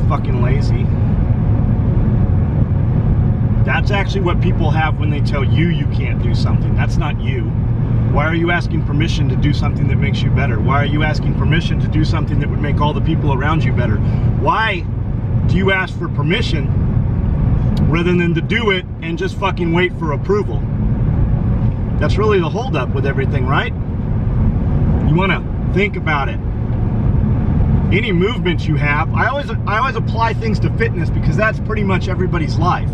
fucking lazy. That's actually what people have when they tell you you can't do something. That's not you. Why are you asking permission to do something that makes you better? Why are you asking permission to do something that would make all the people around you better? Why do you ask for permission rather than to do it and just fucking wait for approval? That's really the holdup with everything, right? You want to think about it. Any movement you have, I always apply things to fitness because that's pretty much everybody's life.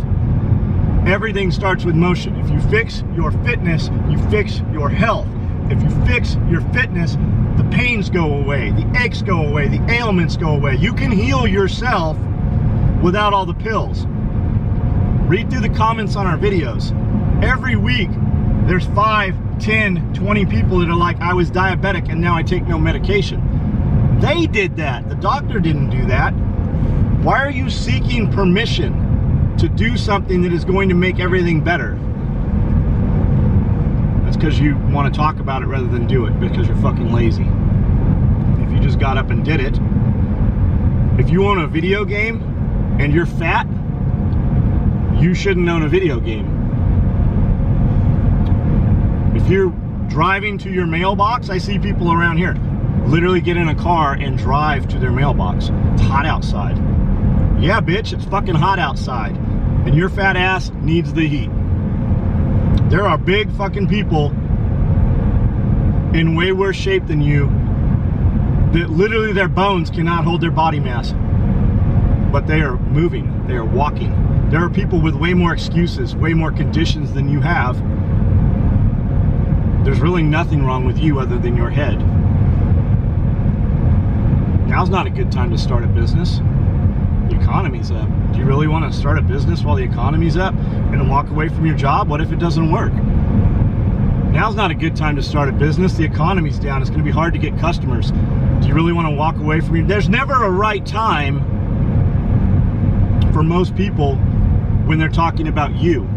Everything starts with motion. If you fix your fitness, you fix your health. If you fix your fitness, the pains go away, the aches go away, the ailments go away. You can heal yourself without all the pills. Read through the comments on our videos. Every week, there's 5, 10, 20 people that are like, I was diabetic and now I take no medication. They did that. The doctor didn't do that. Why are you seeking permission to do something that is going to make everything better? That's because you want to talk about it rather than do it, because you're fucking lazy. If you just got up and did it. If you own a video game and you're fat, you shouldn't own a video game. If you're driving to your mailbox, I see people around here literally get in a car and drive to their mailbox. It's hot outside. Yeah, bitch, it's fucking hot outside. And your fat ass needs the heat. There are big fucking people in way worse shape than you that literally their bones cannot hold their body mass. But they are moving, they are walking. There are people with way more excuses, way more conditions than you have. There's really nothing wrong with you other than your head. Now's not a good time to start a business. The economy's up. Do you really want to start a business while the economy's up and walk away from your job? What if it doesn't work? Now's not a good time to start a business. The economy's down. It's going to be hard to get customers. Do you really want to walk away from your... There's never a right time for most people when they're talking about you.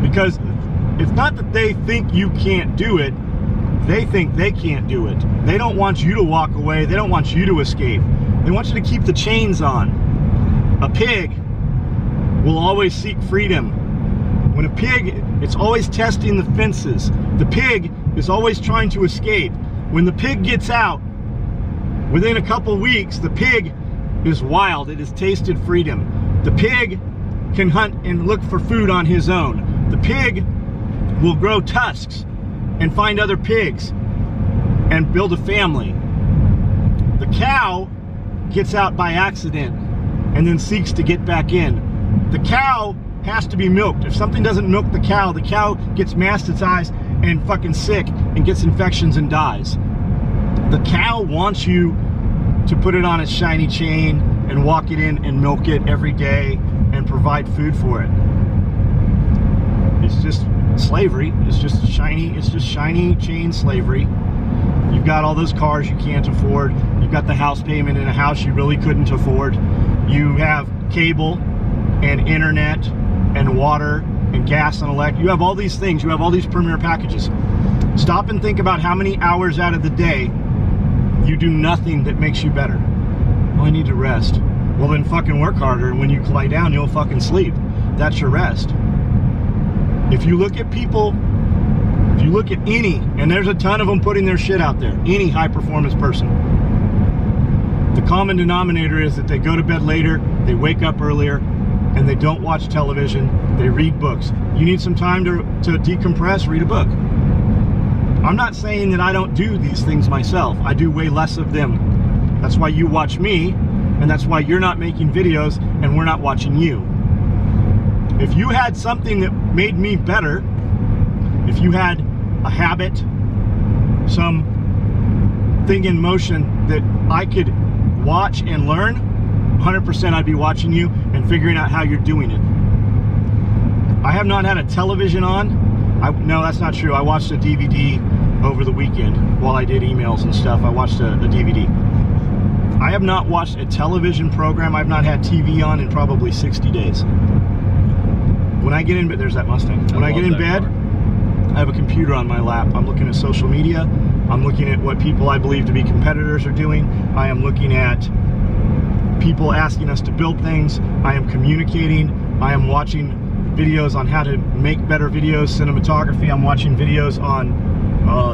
Because it's not that they think you can't do it. They think they can't do it. They don't want you to walk away. They don't want you to escape. They want you to keep the chains on. A pig will always seek freedom. When a pig, it's always testing the fences. The pig is always trying to escape. When the pig gets out, within a couple weeks, the pig is wild. It has tasted freedom. The pig can hunt and look for food on his own. The pig will grow tusks and find other pigs and build a family. The cow gets out by accident and then seeks to get back in. The cow has to be milked. If something doesn't milk the cow gets mastitized and fucking sick and gets infections and dies. The cow wants you to put it on its shiny chain and walk it in and milk it every day and provide food for it. It's just slavery. It's just shiny chain slavery. You've got all those cars you can't afford. You've got the house payment in a house you really couldn't afford. You have cable and internet and water and gas and electric. You have all these things. You have all these premier packages. Stop and think about how many hours out of the day you do nothing that makes you better. Oh, I need to rest. Well, then fucking work harder, and when you lie down, you'll fucking sleep. That's your rest. If you look at people, if you look at any, and there's a ton of them putting their shit out there, any high performance person, the common denominator is that they go to bed later, they wake up earlier, and they don't watch television, they read books. You need some time to decompress, read a book. I'm not saying that I don't do these things myself. I do way less of them. That's why you watch me, and that's why you're not making videos and we're not watching you. If you had something that made me better, if you had a habit, some thing in motion that I could watch and learn, 100% I'd be watching you and figuring out how you're doing it. I have not had a television on. No, that's not true. I watched a DVD over the weekend while I did emails and stuff. I watched a DVD. I have not watched a television program. I've not had TV on in probably 60 days. When I get in bed, there's that Mustang. When I get in bed, I have a computer on my lap. I'm looking at social media. I'm looking at what people I believe to be competitors are doing. I am looking at people asking us to build things. I am communicating. I am watching videos on how to make better videos, cinematography. I'm watching videos on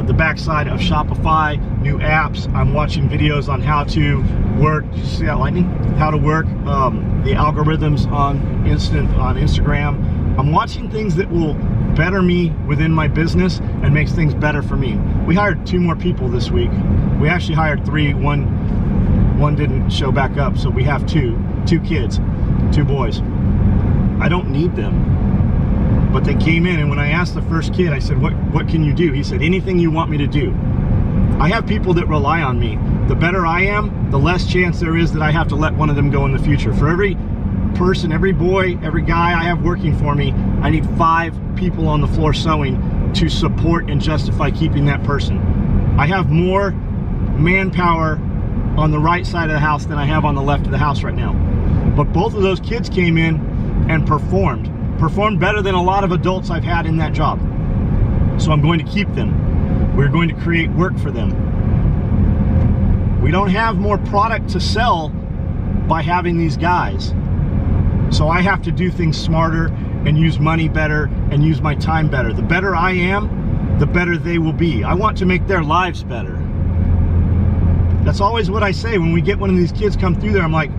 the backside of Shopify, new apps. I'm watching videos on how to work. Did you see that lightning? How to work the algorithms on Instagram. I'm watching things that will better me within my business and makes things better for me. We hired 2 more people this week. We actually hired 3. One didn't show back up, so we have 2 kids, 2 boys. I don't need them, but they came in, and when I asked the first kid, I said, what can you do? He said, anything you want me to do. I have people that rely on me. The better I am, the less chance there is that I have to let one of them go in the future. For every person, every boy, every guy I have working for me, I need 5 people on the floor sewing to support and justify keeping that person. I have more manpower on the right side of the house than I have on the left of the house right now. But both of those kids came in and performed better than a lot of adults I've had in that job. So I'm going to keep them. We're going to create work for them. We don't have more product to sell by having these guys. So I have to do things smarter and use money better and use my time better. The better I am, the better they will be. I want to make their lives better. That's always what I say when we get one of these kids come through there. I'm like,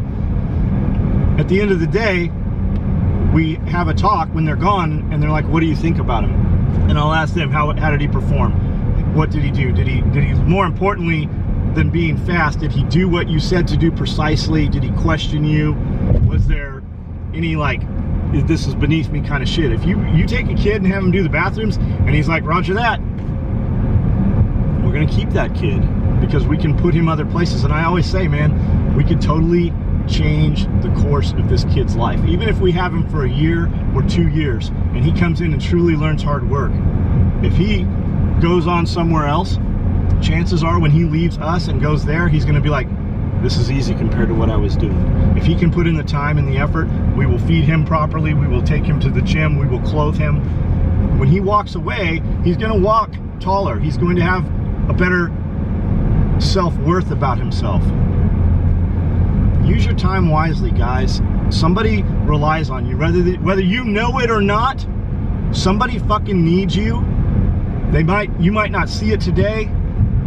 at the end of the day, we have a talk when they're gone, and they're like, what do you think about him? And I'll ask them, how did he perform? What did he do? Did he more importantly than being fast, did he do what you said to do precisely? Did he question you? Was there any like, this is beneath me kind of shit? If you take a kid and have him do the bathrooms and he's like, roger that, we're gonna keep that kid because we can put him other places. And I always say, man, we could totally change the course of this kid's life. Even if we have him for a year or 2 years and he comes in and truly learns hard work, if he goes on somewhere else, chances are when he leaves us and goes there, he's going to be like, this is easy compared to what I was doing. If he can put in the time and the effort, we will feed him properly, we will take him to the gym, we will clothe him. When he walks away, he's going to walk taller. He's going to have a better self-worth about himself. Use your time wisely, guys. Somebody relies on you. Whether you know it or not, somebody fucking needs you. You might not see it today.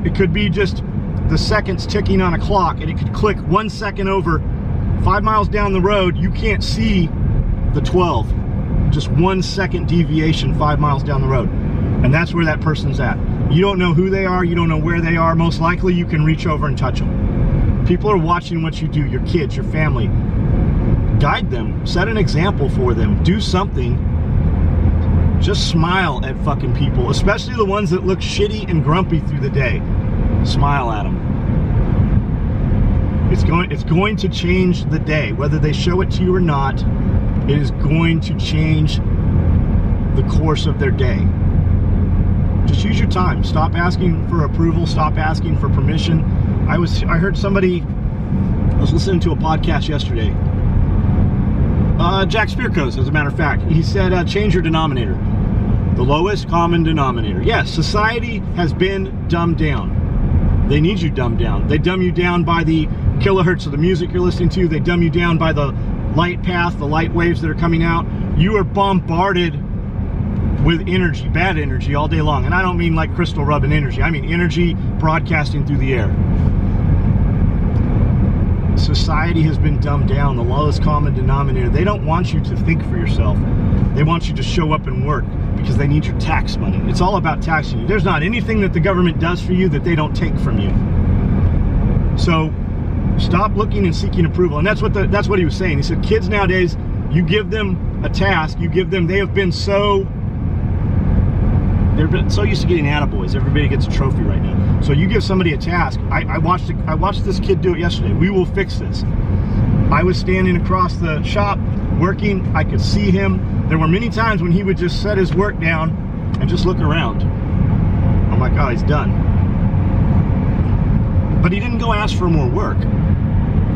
It could be just the seconds ticking on a clock, and it could click 1 second over. 5 miles down the road, you can't see the 12. Just 1 second deviation 5 miles down the road. And that's where that person's at. You don't know who they are. You don't know where they are. Most likely you can reach over and touch them. People are watching what you do, your kids, your family. Guide them, set an example for them, do something. Just smile at fucking people, especially the ones that look shitty and grumpy through the day. Smile at them. It's going to change the day, whether they show it to you or not. It is going to change the course of their day. Just use your time. Stop asking for approval. Stop asking for permission. I heard somebody, I was listening to a podcast yesterday. Jack Spirkos, as a matter of fact. He said, change your denominator. The lowest common denominator. Yes, society has been dumbed down. They need you dumbed down. They dumb you down by the kilohertz of the music you're listening to. They dumb you down by the light path, the light waves that are coming out. You are bombarded with energy, bad energy all day long. And I don't mean like crystal rubbing energy. I mean energy broadcasting through the air. Society has been dumbed down, the lowest common denominator. They don't want you to think for yourself. They want you to show up and work because they need your tax money. It's all about taxing you. There's not anything that the government does for you that they don't take from you. So stop looking and seeking approval. And that's what he was saying. He said, kids nowadays, you give them a task, they have been so used to getting attaboys. Everybody gets a trophy right now. So you give somebody a task. I watched this kid do it yesterday. We will fix this. I was standing across the shop working. I could see him. There were many times when he would just set his work down and just look around. I'm like, oh, he's done. But he didn't go ask for more work.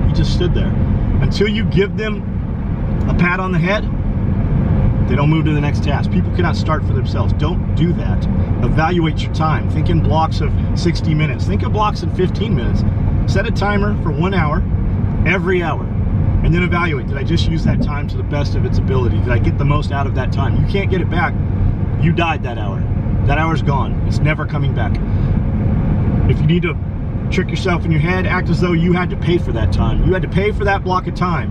He just stood there. Until you give them a pat on the head, they don't move to the next task. People cannot start for themselves. Don't do that. Evaluate your time. Think in blocks of 60 minutes. Think of blocks in 15 minutes. Set a timer for 1 hour every hour. And then evaluate, did I just use that time to the best of its ability? Did I get the most out of that time? You can't get it back. You died that hour. That hour's gone. It's never coming back. If you need to trick yourself in your head, act as though you had to pay for that time. You had to pay for that block of time.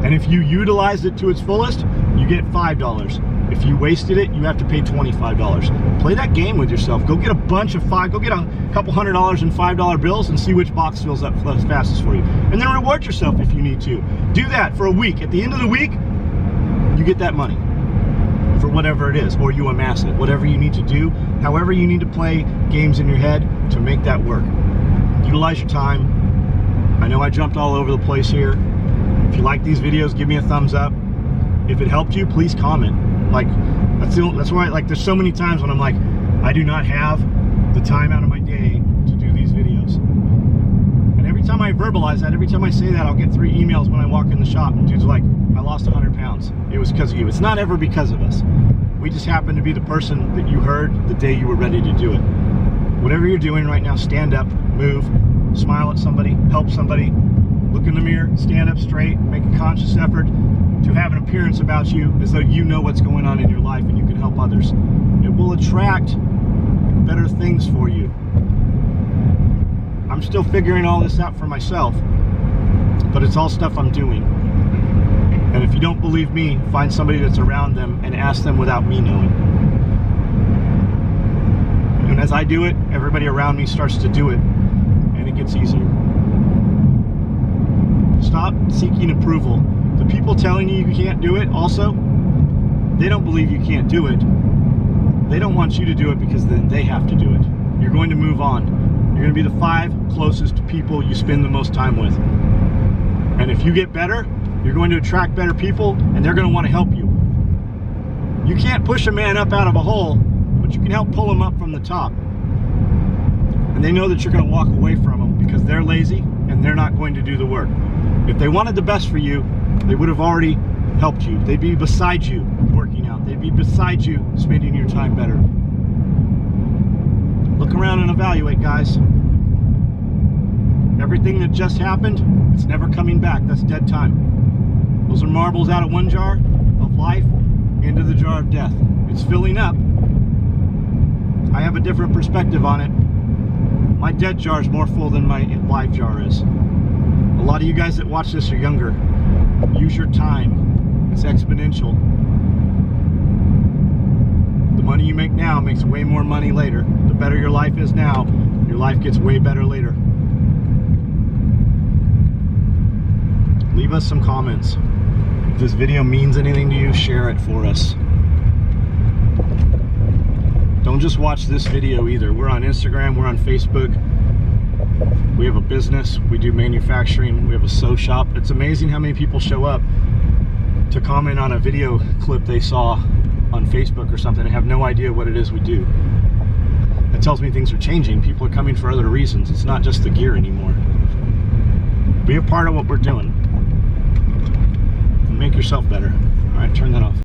And if you utilized it to its fullest, you get $5. If you wasted it, you have to pay $25. Play that game with yourself. Go get a bunch of go get a couple $100 in $5 bills and see which box fills up fastest for you. And then reward yourself if you need to. Do that for a week. At the end of the week, you get that money for whatever it is, or you amass it. Whatever you need to do, however you need to play games in your head to make that work. Utilize your time. I know I jumped all over the place here. If you like these videos, give me a thumbs up. If it helped you, please comment. Like, that's why, like, there's so many times when I'm like, I do not have the time out of my day to do these videos. And every time I verbalize that, every time I say that, I'll get 3 emails when I walk in the shop, and dudes are like, I lost 100 pounds. It was because of you. It's not ever because of us. We just happen to be the person that you heard the day you were ready to do it. Whatever you're doing right now, stand up, move, smile at somebody, help somebody, look in the mirror, stand up straight, make a conscious effort to have an appearance about you as though you know what's going on in your life and you can help others. It will attract better things for you. I'm still figuring all this out for myself, but it's all stuff I'm doing. And if you don't believe me, find somebody that's around them and ask them without me knowing. And as I do it, everybody around me starts to do it, and it gets easier. Stop seeking approval. The people telling you you can't do it, also, they don't believe you can't do it. They don't want you to do it because then they have to do it. You're going to move on. You're going to be the 5 closest people you spend the most time with. And if you get better, you're going to attract better people, and they're going to want to help you. You can't push a man up out of a hole, but you can help pull him up from the top. And they know that you're going to walk away from them because they're lazy and they're not going to do the work. If they wanted the best for you, they would have already helped you. They'd be beside you working out. They'd be beside you spending your time better. Look around and evaluate, guys. Everything that just happened, it's never coming back. That's dead time. Those are marbles out of one jar of life into the jar of death. It's filling up. I have a different perspective on it. My dead jar is more full than my live jar is. A lot of you guys that watch this are younger. Use your time. It's exponential. The money you make now makes way more money later. The better your life is now, your life gets way better later. Leave us some comments. If this video means anything to you, share it for us. Don't just watch this video either. We're on Instagram, we're on Facebook. We have a business, we do manufacturing, we have a sew shop. It's amazing how many people show up to comment on a video clip they saw on Facebook or something and have no idea what it is we do. That tells me things are changing. People are coming for other reasons. It's not just the gear anymore. Be a part of what we're doing and make yourself better. All right, turn that off.